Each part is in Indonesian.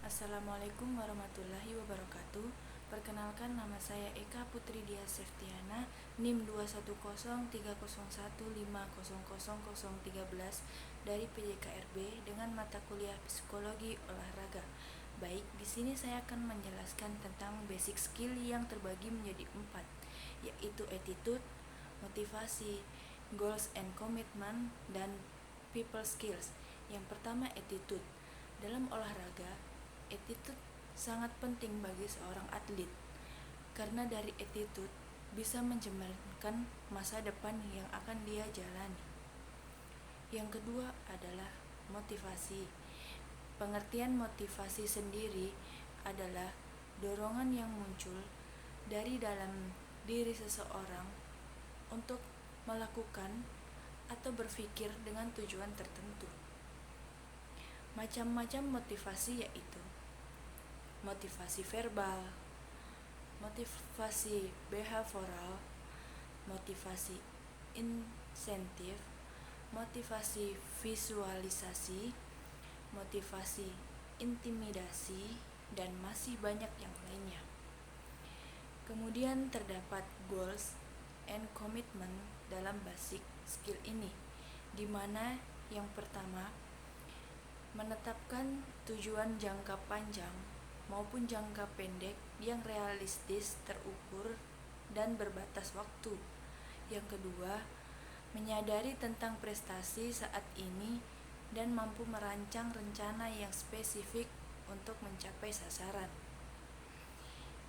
Assalamualaikum warahmatullahi wabarakatuh. Perkenalkan, nama saya Eka Putri Dia Septiana, NIM 21030150013 dari PJKRB dengan mata kuliah Psikologi Olahraga. Baik, di sini saya akan menjelaskan tentang basic skill yang terbagi menjadi 4, yaitu attitude, motivasi, goals and commitment, dan people skills. Yang pertama, attitude. Dalam olahraga, attitude sangat penting bagi seorang atlet, karena dari attitude bisa mencerminkan masa depan yang akan dia jalani. Yang kedua adalah motivasi. Pengertian motivasi sendiri adalah dorongan yang muncul dari dalam diri seseorang untuk melakukan atau berpikir dengan tujuan tertentu. Macam-macam motivasi yaitu motivasi verbal, motivasi behavioral, motivasi insentif, motivasi visualisasi, motivasi intimidasi, dan masih banyak yang lainnya. Kemudian terdapat goals and commitment dalam basic skill ini, di mana yang pertama menetapkan tujuan jangka panjang maupun jangka pendek yang realistis, terukur, dan berbatas waktu. Yang kedua, menyadari tentang prestasi saat ini dan mampu merancang rencana yang spesifik untuk mencapai sasaran.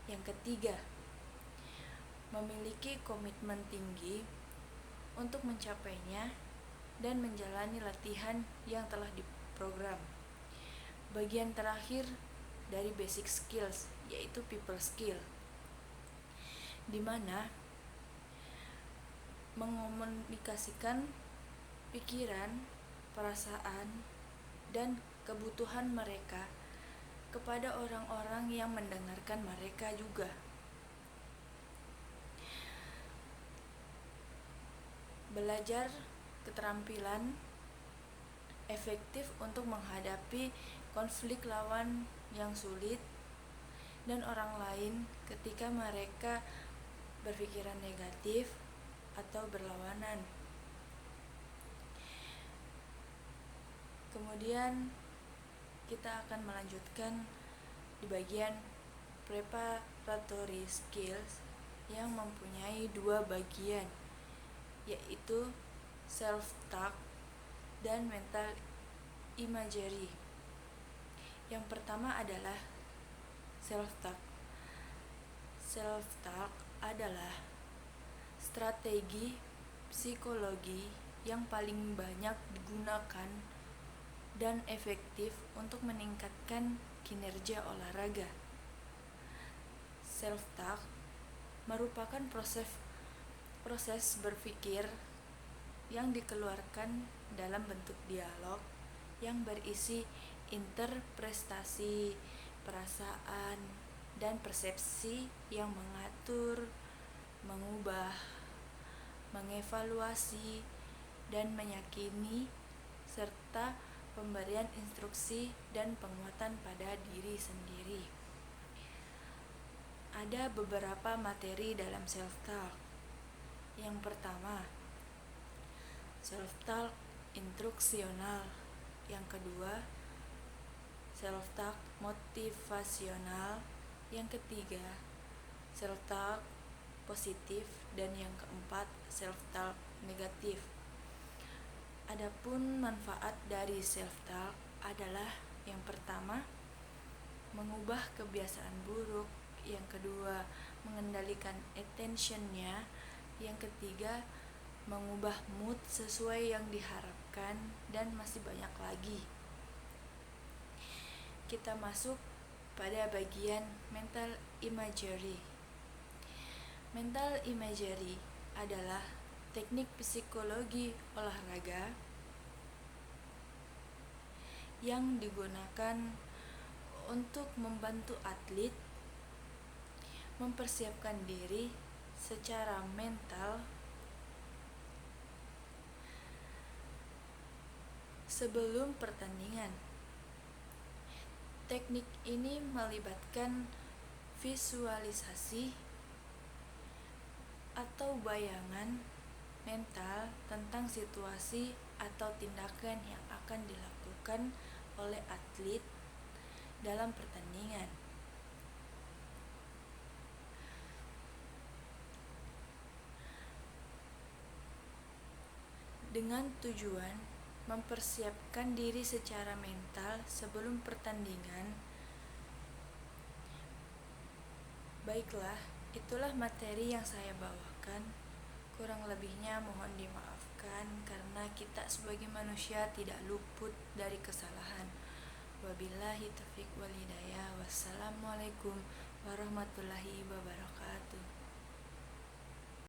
Yang ketiga, memiliki komitmen tinggi untuk mencapainya dan menjalani latihan yang telah diprogram. Bagian terakhir dari basic skills yaitu people skill, di mana mengomunikasikan pikiran, perasaan, dan kebutuhan mereka kepada orang-orang yang mendengarkan mereka juga. Belajar keterampilan efektif untuk menghadapi konflik lawan yang sulit dan orang lain ketika mereka berpikiran negatif atau berlawanan. Kemudian kita akan melanjutkan di bagian preparatory skills yang mempunyai 2 bagian, yaitu self-talk dan mental imagery. Yang pertama adalah self-talk. Self-talk adalah strategi psikologi yang paling banyak digunakan dan efektif untuk meningkatkan kinerja olahraga. Self-talk merupakan proses berpikir yang dikeluarkan dalam bentuk dialog yang berisi interpretasi, perasaan, dan persepsi yang mengatur, mengubah, mengevaluasi, dan meyakini, serta pemberian instruksi dan penguatan pada diri sendiri. Ada beberapa materi dalam self-talk. Yang pertama, self-talk instruksional. Yang kedua, self-talk motivasional. Yang ketiga, self-talk positif, dan yang keempat, self-talk negatif. Adapun manfaat dari self-talk adalah yang pertama, mengubah kebiasaan buruk. Yang kedua, mengendalikan attention-nya. Yang ketiga, mengubah mood sesuai yang diharapkan, dan masih banyak lagi. Kita masuk pada bagian mental imagery. Mental imagery adalah teknik psikologi olahraga yang digunakan untuk membantu atlet mempersiapkan diri secara mental sebelum pertandingan. Teknik ini melibatkan visualisasi atau bayangan mental tentang situasi atau tindakan yang akan dilakukan oleh atlet dalam pertandingan, dengan tujuan mempersiapkan diri secara mental sebelum pertandingan. Baiklah, itulah materi yang saya bawakan. Kurang lebihnya mohon dimaafkan karena kita sebagai manusia tidak luput dari kesalahan. Wabillahi taufiq wal hidayah. Wassalamualaikum warahmatullahi wabarakatuh.